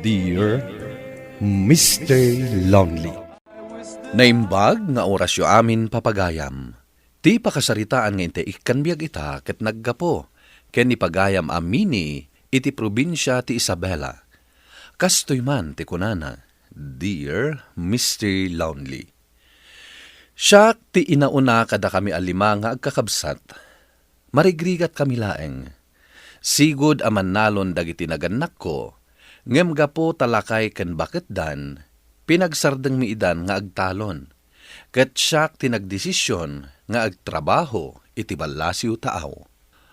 Dear Mr. Lonely. Naimbag nga orasyo amin papagayam. Ti pakasaritaan nga inte ikan biyag ita ket naggapo. Ken ipagayam amini iti probinsya ti Isabela. Kastoy man ti kunana, Dear Mr. Lonely. Siya ti inauna kada kami alima nga agkakabsat. Marigrigat kami laeng. Sigod aman nalon dagiti naganak ko. Ngem gapo talakay ken bakit dan, pinagsardeng miidan nga agtalon. Ket siyak tinagdesisyon nga agtrabaho iti balasiw taaw.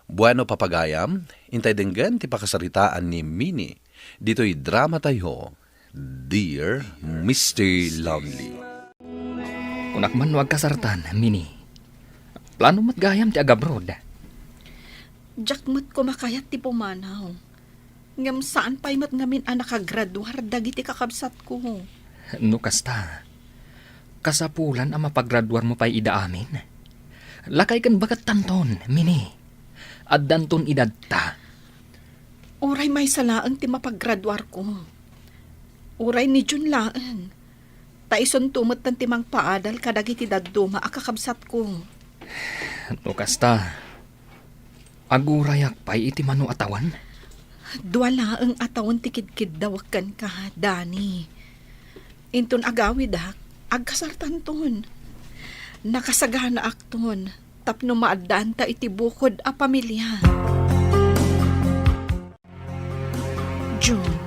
Bueno papagayam, intay denggen ti pakasaritaan ni Mini. Dito'y drama tayo, Dear Mr. Lonely. Kunak man wag kasartan, Mini. Plano mat gayam ti agabrod. Jakmat ko makayat ti pumanaw. Ngam saan pa'y mat ngamin nakagraduar dagiti kakabsat ko. No kasta, kasapulan ang mapagraduar mo pa'y ida amin. Lakay kan bagat tanton, Mini. At danton idadta. Uray may salaang ti mapaggraduar ko. Uray ni Jun laan. Taison tumot ng timang paadal kadagiti dadduma akakabsat ko. No kasta, agurayak pa'y iti mano atawan. Duwala ang atawan tikid-kid dawakan ka, Dani. Inton agawid agkasartan ton. Nakasagana akton, tapno maadaan ta iti bukod a pamilya. June,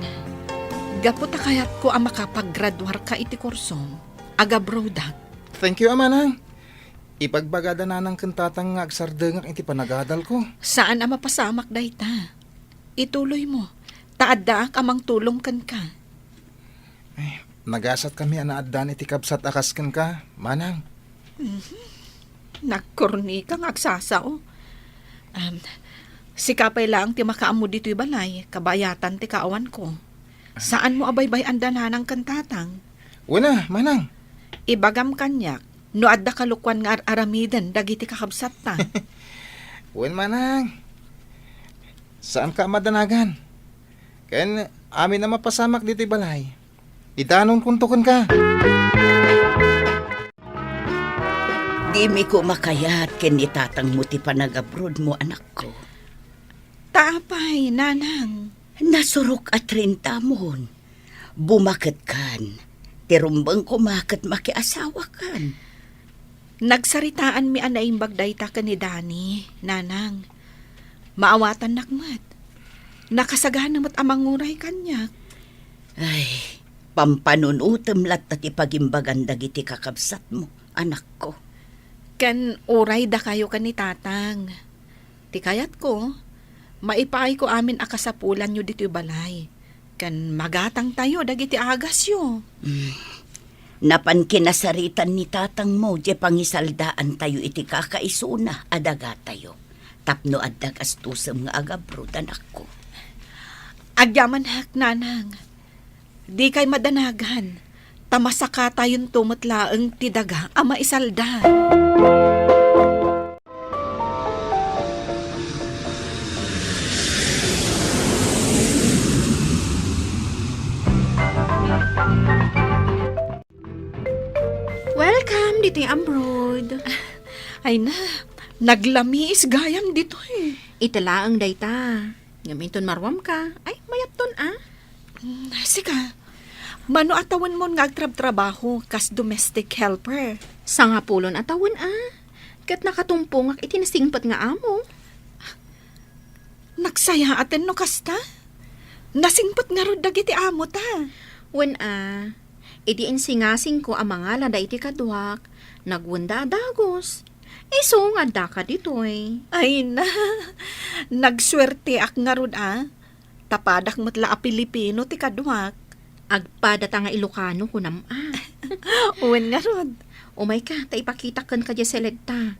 gaputa kayat ko ang makapaggraduar ka iti kursong, agabrodak. Thank you, Amanang. Ipagbagada na ng kantatang agsardengak iti panagadal ko. Saan ang mapasamak dayta? Ituloy mo. Taaddaak amang tulong kan ka. Nagasat kami anaaddan iti kabsat akasken ka, Manang. Nagkorni kang agsasao. Sikapay lang ti makaamo dito'y balay, kabayatan ti kaawan ko. Saan mo abaybay andanan ng kantatang? Una, Manang. Ibagam kanyak, no adda kalukwan nga aramiden dagiti kakabsat ta. Wen, Manang. Saan ka madanagan? Ken amin na mapasamak dito'y balay. Itanon kuntukon ka. Di mi ko makayat ken itatang mo ti panagabrod mo, anak ko. Taapay, nanang. Nasurok at 30 mon. Bumakit kan. Tirumbang kumakit makiasawa kan. Nagsaritaan mi anaing bagdayta ka ni Dani, nanang. Maawatan nakmat. Nakasagahan namat amang nguray kanyak. Ay, pampanunutem lat at ipagimbagan dagiti kakabsat mo, anak ko. Ken uray da kayo ka ni tatang. Tikayat ko, maipaay ko amin akasapulan nyo dito balay. Ken magatang tayo dagiti agas yo. Napan kinasaritan ni tatang mo, di pangisaldaan tayo iti kakaisuna, adaga tayo. Tapno addag astusem nga agabrod, anak ko. Agyaman hak, nanang. Di kay madanagan. Tamasaka tayon tumutlaeng tidaga ama isalda. Welcome dito yung abroad. Ay na, naglamis gayam dito eh. Itala ang dayta. Ngaminton marwam ka. Ay, mayat ton Sika, mano atawan mo nga agtrab-trabaho kas domestic helper. Sa nga pulon atawan Kat nakatumpong ak itinasingpat nga amo. Nagsaya atin no kasta? Nasingpat nga ro dagiti amo ta. When iti insingasing ko ang mga lada iti kadwak. Nagwanda dagos. Iso nga da ka ditoy. Ay na, nagswerte ak nga ro Tapadak matla a Pilipino ti kadwak. Agpadata nga Ilocano ko Uwen nga ro. Umay ka, taipakita kan ka sa ledta.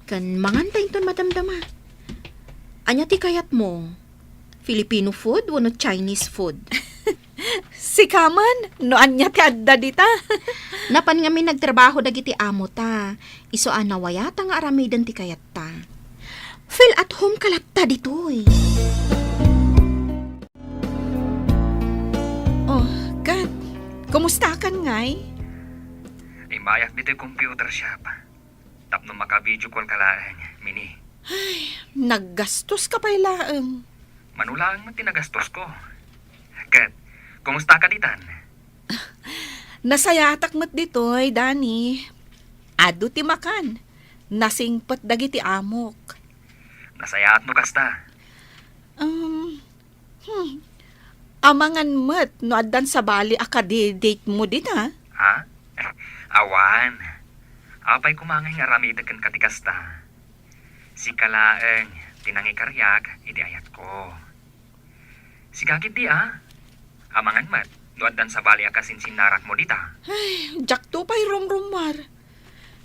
Kan mangantay ton madamdama. Anya ti kayat mo? Filipino food o no Chinese food? Si Kaman, no anya ti adda dita. Napan nga may nagtrabaho dagiti amo ta. Iso anawayata nga aramidan ti kayat ta. Feel at home kalatta ditoy. Kumusta kan ngay? Ay mayak dito yung computer shop. Tapno maka-video call ka lang, Mini. Naggastos ka pa'y laeng. Manulang mo tinagastos ko. Kat, kumusta ka ditan? Nasayatak mo't ditoy, Dani. Ado ti makan. Nasingpet dagiti amok. Nasayaat no kasta. Amangan mo't no addan sa bali akadi-date mo din ha? Ha? Awan. Apay kumangay nga ramidagan ka ti kasta. Si kalaeng, tinangi karyak, iti ayat ko. Si kakit di Amangan mat, no addan sa bali akasin sinarak mo dita. Jakto pa'y rumrumar.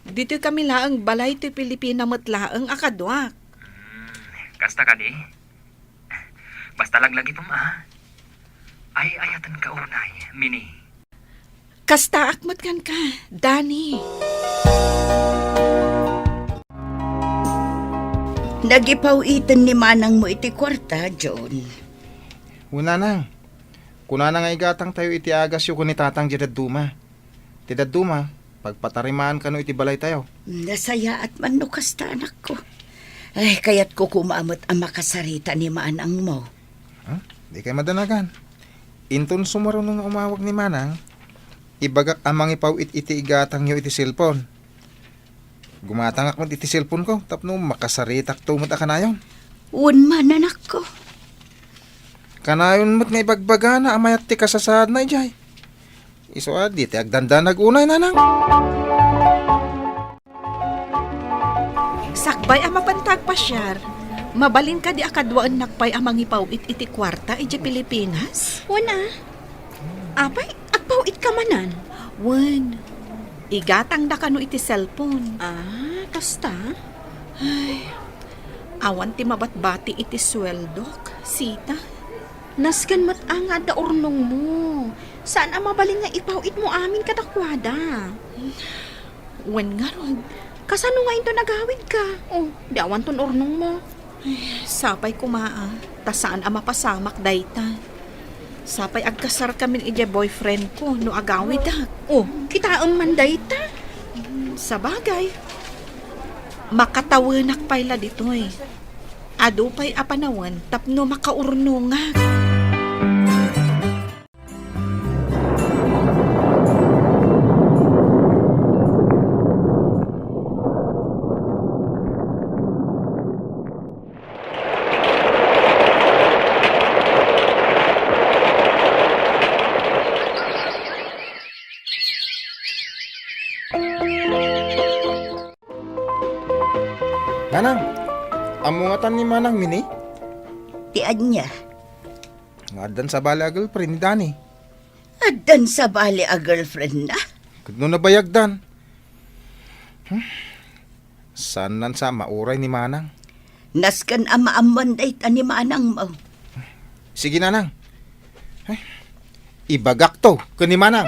Dito kami laang balay ti Pilipina mo't laang akadwak. Kasta ka di? Basta laglagi pum Ay ayatan ka unay, Mini. Kasta akmat kan ka, Dani. Nagipawitan ni manang mo iti kwarta, John. Una nang. Kuna na nga igatang tayo iti agas yung kuni tatang Tidaduma. Tidaduma, pagpatarimaan ka no iti balay tayo. Nasaya at manukas ta anak ko. Ay, kaya't ko kumamot ang makasarita ni manang mo. Di kayo madanagan. Inton sumaro nung umawag ni manang, ibagak amang ipawit iti igatang nyo iti cellphone. Gumatangak mo iti cellphone ko, tapno makasaritak tumot ka na yun. Unman anak ko. Kanayon mo't nga ibagbaga na amayat ti kasasad na ijay. Iso di ti agdanda nagunay nanang. Sakbay ang mapantag pasyar. Mabalin ka di akadwaan nakpay amang ipawit iti kwarta iti Pilipinas? Wana. Apay, agpawit ka manan. Wan. Igatang da kano iti cellphone. Kasta? Awan ti mabatbati iti sweldok, sita. Nasgan mat nga da urnong mo. Saan ang mabalin nga ipawit mo amin kadakwada? Wan nga ron. Kasano nga ito nagawid ka? Di awan ton urnong mo. Sapay kumaa. Ta saan ang mapasamak dayta. Sapay agkasar kami iti boyfriend ko no agawid dak. Kita ang manday ta. Sa bagay. Makatawanak payla ditoy. Ado pa'y apanawan tapno makaurno nga. Nanang, amungatan ni manang Mini. Tian niya. Ngadan sa bala girlfriend ni Dani. Addan sa bali a girlfriend na. Kano nabayagdan. Saan nan sa mauray ni manang? Naskan ama amanday ta ni manang mo. Sige nanang. Ibagak to, kani manang.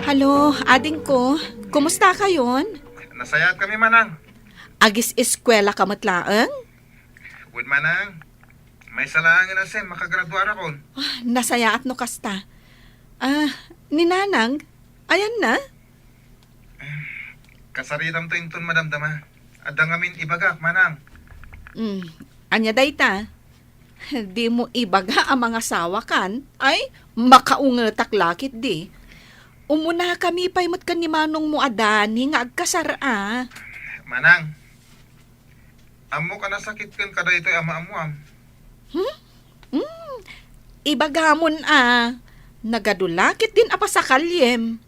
Halo, ading ko. Kumusta kayon? Nasayat kami manang. Agis eskwela ka matlaang? Good manang. May salangin na sen, makagraduara kon. Nasaya at no kasta. Ni Nanang, ayan na? Kasaritam to inton madamdama. Adang amin ibagak manang. Anya dayta? Di mo ibaga ang mga sawa kan? Ay, makaungetak lakit di. Umuna kami pa'y mat ni manong mo adani nga agkasar Manang. Amo ka nasakit kan kada ito'y ama-amuam. Ibagamon nagadulakit din apa sa kalyem.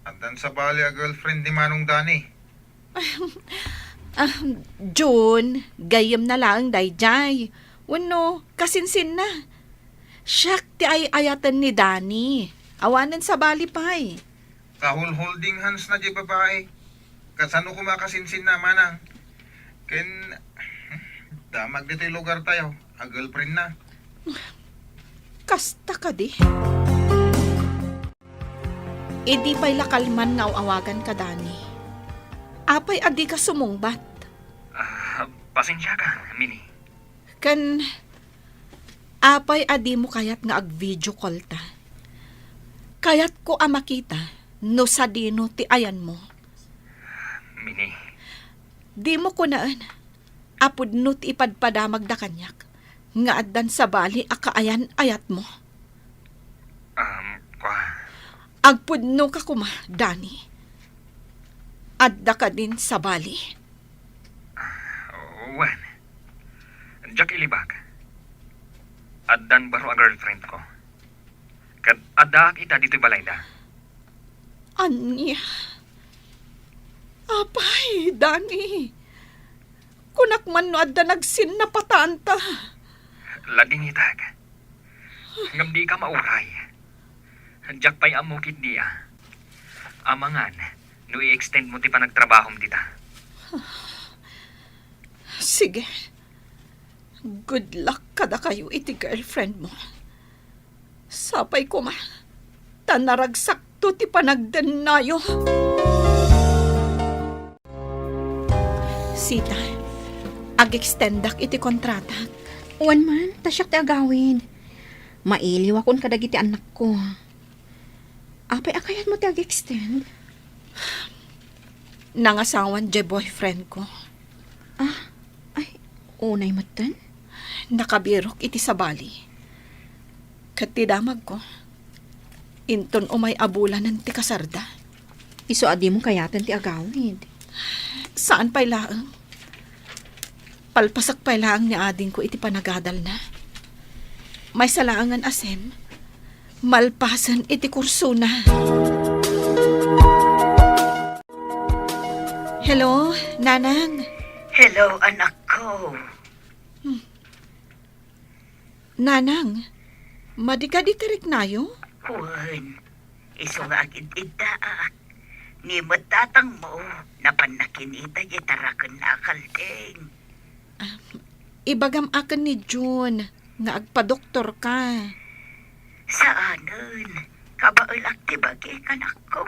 Andan sa bali a girlfriend ni Manong Dani. June, gayem na lang dayjay. Wano, kasinsin na. Siyak ti ay ayatan ni Dani. Awanan sa bali pa'y. Kahul-holding hands na di babae. Kasano kumakasinsin na manang. Ken, damag dito'y lugar tayo. A girlfriend na. Kasta ka di. Di pa'y lakalman nga awagan ka, Dani. Apay adi ka sumungbat. Pasensya ka, Mini. Kan, Apay adi mo kayat nga ag-video call ta. Kayat ko makita no sa dino ti ayan mo. Mini, Di mo kunaan. Apod no ti ipadpadamag da kanyak. Nga addan sa bali akaayan ayat mo. kwa, Agpudno ka kuma, Dani. Adda ka din sa bali. Wan. Jack ilibag. Addan baro ang girlfriend ko. Kad adda kita dito balayda. Anya? Apay, Dani. Kunak man no adda nagsin na patanta. Lading itag. Ngam di ka mauray. Jack pa'y amukit niya. Amangan, no i-extend mo ti pa nagtrabahom tita. Sige. Good luck kada kayo iti girlfriend mo. Sapay ko ma. Tanaragsak to ti panagdanayo. Sita, ag-extendak iti kontrata. Uwan man, tasyak ti agawin. Mailiw akong kadagiti anak ko. Apay akayat mo ti ag-extend? Nangasawan di boyfriend ko. Ay, unay matan? Nakabirok iti sa bali. Katidamag ko. Inton umay abulan ng ti kasarda. Iso adi mo kayatan ti agawid. Saan pa'y laang? Palpasak pa'y laang ni ading ko iti panagadal na. May salaangan asen. Malpasan iti kurso na. Hello, Nanang. Hello, anak ko. Nanang, madikadikarik nayo? Juan, iso nga agid-ida. Ni matatang mo, napanakinita yitarakon na kaldeng. Ibagam akin ni June, nga agpa-doktor ka. Saanon, kabaulak ti bagi kanak ko.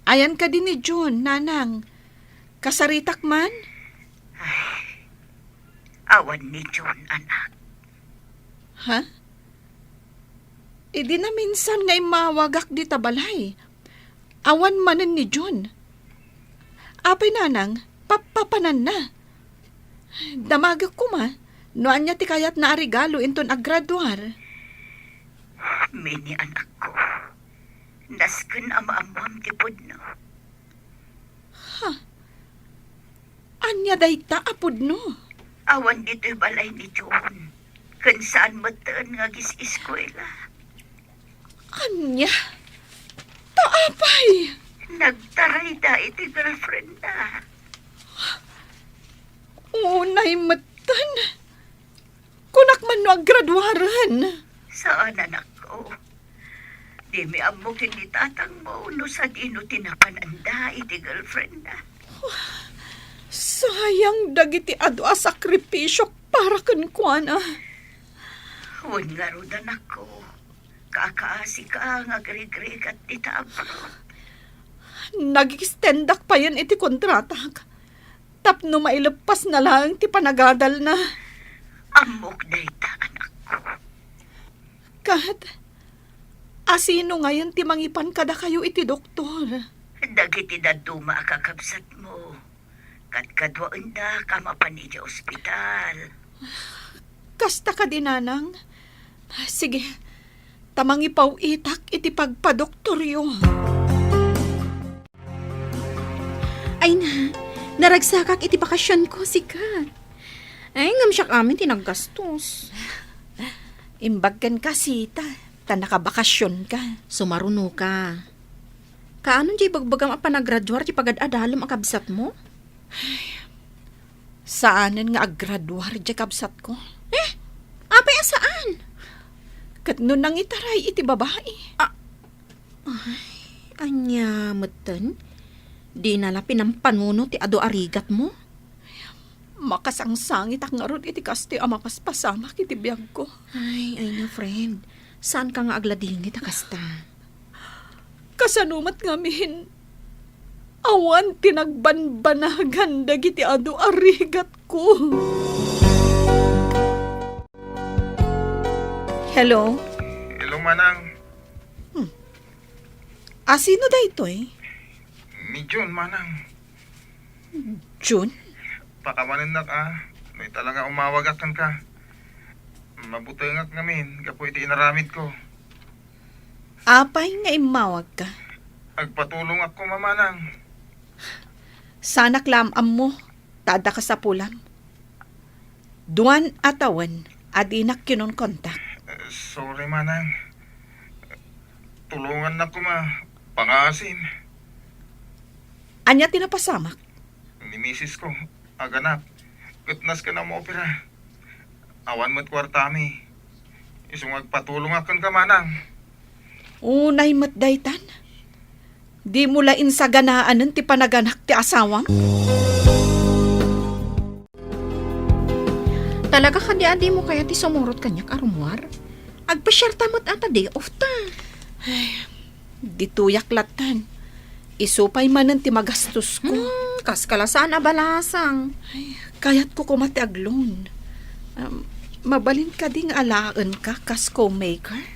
Ayan ka din ni June, Nanang. Kasaritak man? Awan ni John, anak. Ha? Idi na minsan nga'y mawagak di tabalay. Awan manan ni June. Apay Nanang, papapanan na. Damagak ko ma, noan niya ti kayat na regalo inton aggraduar. Mini anak ko. Nasken ama-amam ti pudno. Anya dayta apod no. Awan dito'y balay ni John. Kung saan matan nga gis-eskwela. Anya? Taapay! Nagtaray da iti girlfriend na. Unay matan. Kunak man no aggraduaran. Saan anak ko? Di mi amok hindi tatang mo no sa dino tinapananda iti girlfriend na. Sayang dagiti adu a sakripisyo para kenkwana. Huwag nga ron anak ko. Kakaasi ka nga greg-greg at titabro. Nag-extendak pa yan iti kontratak. Tapno mailepas na lang ti panagadal na. Amok dayta anak ko. Kat, asino ngayon ti mangipan kada kayo iti doktor? Dagiti daduma kakabsat mo. Kadkadwaan da kamapan iti ospital. Kasta ka dinanang. Sige, tamang ipaw itak iti pagpadoktoryo. Ay na, naragsakak iti bakasyon ko, sikat. Ay, ngam siya kami tinaggastos. Imbagkan ka, Sita. Ta nakabakasyon ka. Sumaruno ka. Kaanon di bagbagam a panagraduar di pagad-adalam ang kabsat mo? Saanan nga aggraduar di kabsat ko? Apay saan? Kat nun nang itaray iti babae. Anya, matan? Di nalapin ang panuno ti ado arigat mo? Makasangsangit ang ngarod iti kasti amapaspasama kiti biyag ko. Ay na friend. Saan ka nga agladingit akasta? Kasanumat ngamin. Awan tinagbanbanagan dagiti adu arigat ko. Hello? Hello, Manang. Sino da ito eh? Ni John, Manang. June? Pakawanan na ka. May talaga umawagakan ka. Mabutangak ngamin. Kapo iti inaramid ko. Apay nga imawag ka. Agpatulong ako, Mamanang. Sana klamam mo, tada ka sa pulam. Duan atawan, adinak kinon kontak. Sorry, Manang. Tulungan na ko, Pangasim. Anya tinapasamak. Ni misis ko, aganak. Gutnas ka na mo opera. Awan mo't kwartami. Isong agpatulong akan ka, Manang. Unay matdaytan. Di mo lain sa ganaan ti panaganak ti asawam. Talaga ka di mo kaya ti sumurot kanyak arumwar? Agpasyarta mo't ata day off ta. Di tuyak latan. Isupay manan ti magastos ko. Kas kalasaan na balasang. Kayat ko kumati aglon. Mabalin ka ding alaan ka kas co-maker.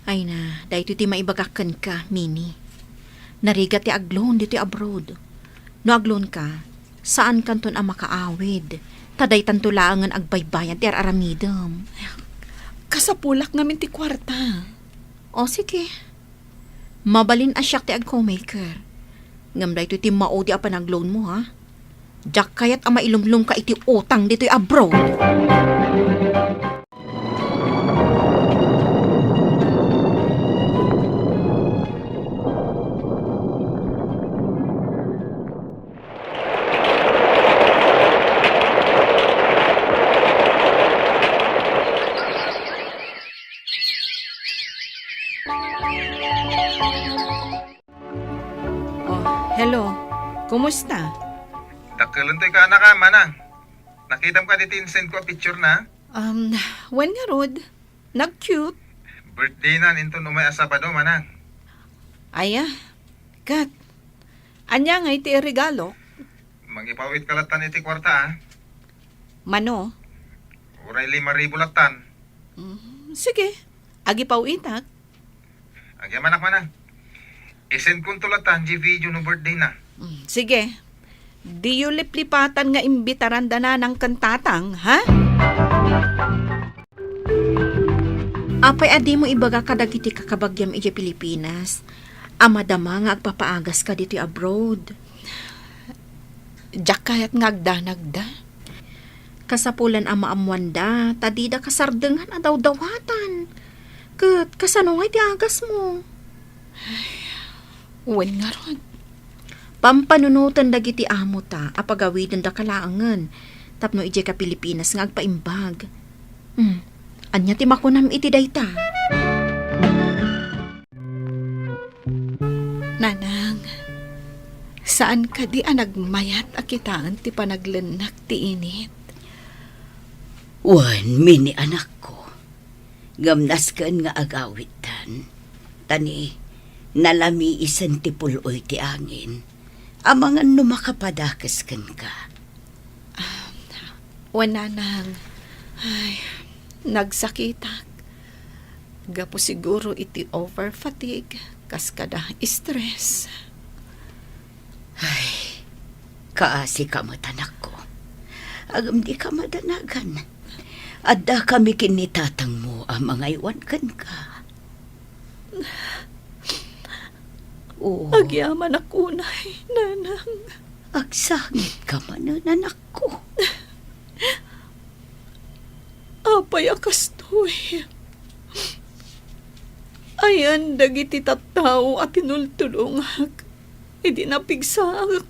Ay na, dahil ti maibagakan ka, Mini. Narigat ti aglon dito abroad. No aglon ka, saan kanton ang makaawid? Taday tantulangan agbaybayan ti aramidam. Kasapulak ngamin ti kwarta. O sige. Mabalin asyak ti ag-co-maker. Ngam da ito ti maudi a panagloan mo, ha? Diyak kayat ang mailumlum ka iti utang dito abroad. Hello, kumusta? Dakalantay ka na ka, Manang. Nakita mo ka dito send ko picture na. When nga rod? Nag-cute. Birthday na ninto umay asabado, Manang. Aya, kat. Anya nga iti regalo. Mangipawit kalatan iti kwarta, Mano? Uray 5,000 latan. Sige, agi pauitak. Agya manak, Manang. I-send kong tulatan, video no birthday na. Sige. Di yu liplipatan nga imbitaran na ng kantatang, ha? Apay adi mo ibaga kadagiti kakabagyam iti Pilipinas. Amadama nga agpapaagas ka dito abroad. Diyak kayat nga agdanagda. Kasapulan ang maamwanda, tadida kasardengan a daw-dawatan. Kat kasano nga iti agas mo? When nga rod? Pampanunutan dagiti amo ta, apagawidan da kalaangan. Tapno ije ka Pilipinas nga agpaimbag. Anya ti makunam iti dayta. Nanang, saan ka di nagmayat akitaan ti panaglenak ti init? Wan, Mini anak ko. Gamnas kan nga agawitan. Tani, nalami isan ti puloy ti angin. Amangan no makapadakas kan ka. Nanang, ay, nagsakitak. Gapo siguro iti over fatigue, kaskada stress. Kaasi ka matanak ko. Agam di ka madanagan. Adda kami kinitatang mo ang mga iwan kan ka. Oo. Agyaman ako, nanang. Agsangit ka man, anak ko. Apay akastoy. Ayan, dagiti tattao at tinultulungag. Hindi napigsak.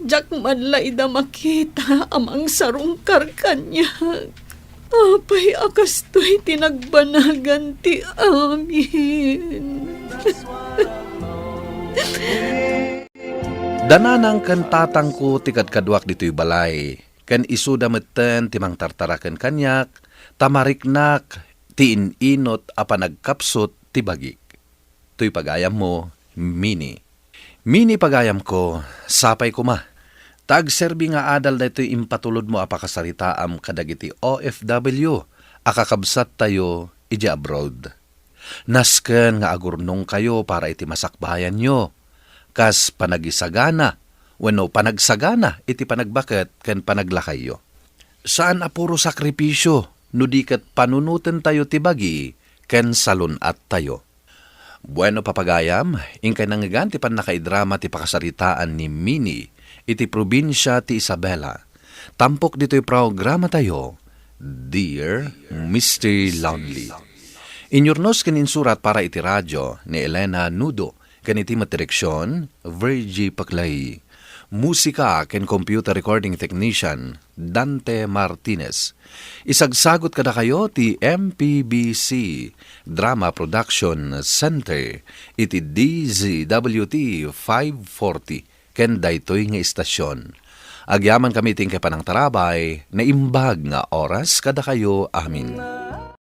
Diyak man laida makita amang sarungkar kanya. Apay akastoy tinagbanagan ti amin. Dananang kan tatang ko tikad kadwak dito'y balay. Kan isuda meten timang tartaraken kanyak, tamariknak, ti inot apa nagkapsot ti bagik. Tuy pagayam mo, Mini. Mini pagayam ko, sapay ko ma. Tagserbi nga adal da ito'y impatulod mo apakasaritaam kadagiti OFW. akakabsat tayo iti abroad. Nasken nga agurnong kayo para iti masakbayan nyo. Kas panagisagana, wenno panagsagana iti panagbaket ken panaglakayo. Saan apuro sakripisyo, no di ket panunuten tayo ti bagi, ken salunat tayo. Bueno papagayam, ingkay nangigan ti panakaidrama ti pakasaritaan ni Minnie, iti probinsya ti Isabela. Tampok dito'y programa tayo, Dear Mr. Lonely. Inyornos kaninsurat para iti radyo ni Elena Nudo, kaniti matireksyon, Virgie Paclay. Musika ken computer recording technician, Dante Martinez. Isagsagot kada kayo ti MPBC Drama Production Center, iti DZWT 540, ken daytoy nga istasyon. Agyaman kami ting kepanang tarabay, na imbag nga oras kada kayo amin.